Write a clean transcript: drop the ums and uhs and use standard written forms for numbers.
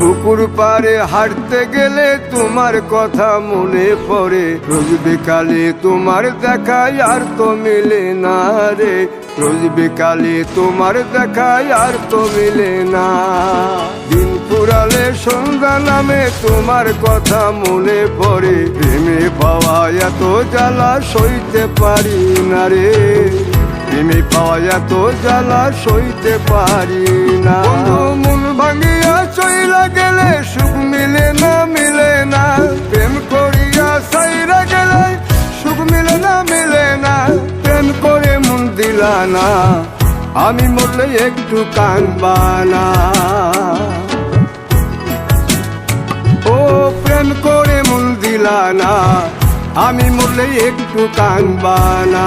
পুকুর পাড়ে হাঁটতে গেলে তোমার কথা মনে পড়ে, রোজ বিকালে তোমার দেখায় আর তো মিলে না রে, রোজ বিকালে তোমার দেখায় আর তো মিলে না। দিন ফুরালে সন্ধ্যা নামে তোমার কথা মনে পড়ে, প্রেমে পাওয়া এত জ্বালা সইতে পারি না রে, প্রেমে পাওয়া এত জ্বালা সইতে পারি না। মন ভাঙিয়া চইলা গেলে সুখ মিলে না, মিলে না, প্রেম করিয়া সাইরা গেলে সুখ মিলে না, মিলে না, প্রেম করে মন দিলা না, আমি মরলে একটু কাঁদবা না। ও প্রেম করে মন দিলা না, আমি মরলে একটু কাঁদবা না।